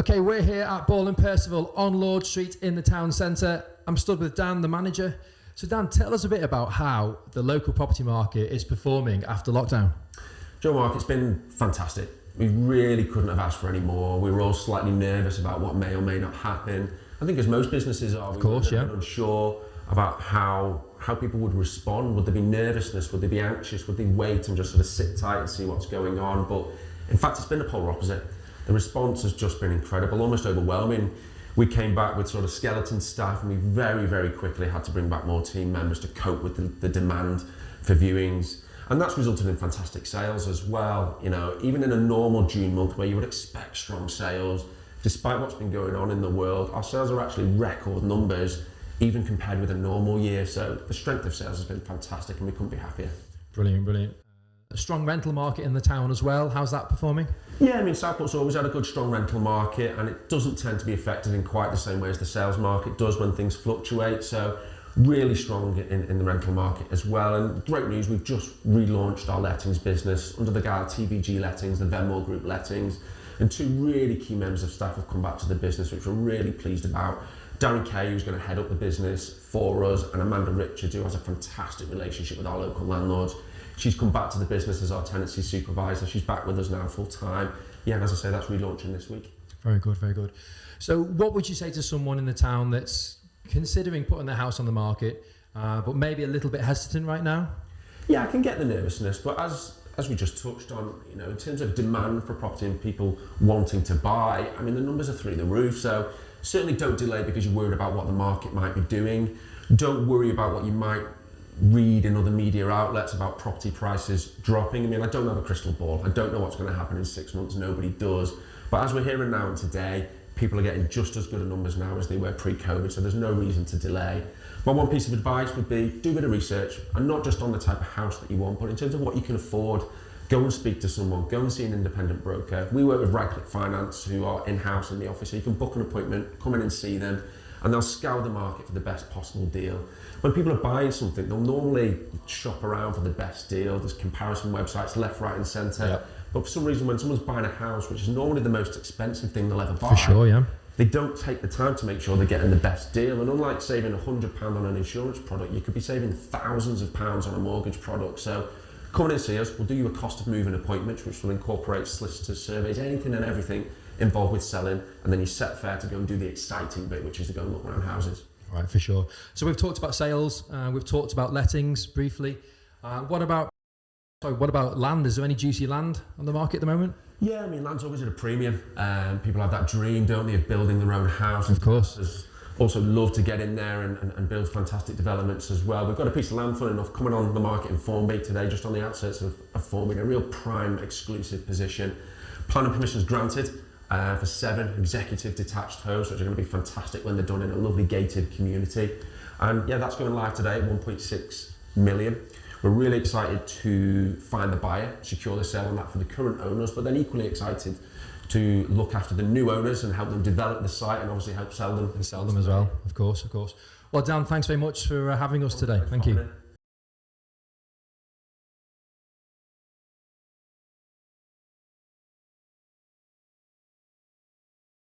Okay, we're here at Ball Percival on Lord Street in the town centre. I'm stood with Dan, the manager. So Dan, tell us a bit about how the local property market is performing after lockdown. Joe, Mark, it's been fantastic. We really couldn't have asked for any more. We were all slightly nervous about what may or may not happen. I think as most businesses are, we were unsure about how people would respond. Would there be nervousness? Would they be anxious? Would they wait and just sort of sit tight and see what's going on? But in fact, it's been the polar opposite. The response has just been incredible, almost overwhelming. We came back with sort of skeleton staff, and we very, very quickly had to bring back more team members to cope with the demand for viewings. And that's resulted in fantastic sales as well. You know, even in a normal June month where you would expect strong sales, despite what's been going on in the world, our sales are actually record numbers, even compared with a normal year. So the strength of sales has been fantastic, and we couldn't be happier. Brilliant, brilliant. A strong rental market in the town as well. How's that performing? Yeah, I mean, Southport's always had a good, strong rental market, and it doesn't tend to be affected in quite the same way as the sales market does when things fluctuate. So really strong in the rental market as well. And great news, we've just relaunched our lettings business under the guise of TVG Lettings, the Venmore Group Lettings, and two really key members of staff have come back to the business, which we're really pleased about. Darren Kay, who's going to head up the business for us, and Amanda Richards, who has a fantastic relationship with our local landlords. She's come back to the business as our tenancy supervisor. She's back with us now full time. Yeah, and as I say, that's relaunching this week. Very good, very good. So what would you say to someone in the town that's considering putting their house on the market, but maybe a little bit hesitant right now? Yeah, I can get the nervousness, but as we just touched on, you know, in terms of demand for property and people wanting to buy, I mean, the numbers are through the roof. So certainly don't delay because you're worried about what the market might be doing. Don't worry about what you might read in other media outlets about property prices dropping. I mean, I don't have a crystal ball. I don't know what's going to happen in 6 months. Nobody does. But as we're here and now and today, people are getting just as good a numbers now as they were pre-COVID, so there's no reason to delay. My one piece of advice would be do a bit of research, and not just on the type of house that you want, but in terms of what you can afford. Go and speak to someone, go and see an independent broker. We work with Radcliffe Finance, who are in-house in the office, so you can book an appointment, come in and see them, and they'll scour the market for the best possible deal. When people are buying something, they'll normally shop around for the best deal. There's comparison websites left, right and centre. Yep. But for some reason, when someone's buying a house, which is normally the most expensive thing they'll ever buy, for sure, yeah, they don't take the time to make sure they're getting the best deal. And unlike saving £100 on an insurance product, you could be saving thousands of pounds on a mortgage product. So come in and see us. We'll do you a cost of moving appointment, which will incorporate solicitors, surveys, anything and everything involved with selling. And then you're set fair to go and do the exciting bit, which is to go and look around houses. Right, for sure. So we've talked about sales, we've talked about lettings briefly. What about land? Is there any juicy land on the market at the moment? Yeah, I mean, land's always at a premium. People have that dream, don't they, of building their own house. Of course. Also love to get in there and build fantastic developments as well. We've got a piece of land, fun enough, coming on the market in Formby today, just on the outskirts of Formby, a real prime exclusive position. Planning permissions granted for 7 executive detached homes, which are going to be fantastic when they're done in a lovely gated community. And yeah, that's going live today at 1.6 million. We're really excited to find the buyer, secure the sale on that for the current owners, but then equally excited to look after the new owners and help them develop the site and obviously help sell them. And sell them as well, of course, of course. Well, Dan, thanks very much for having us today. Thank you.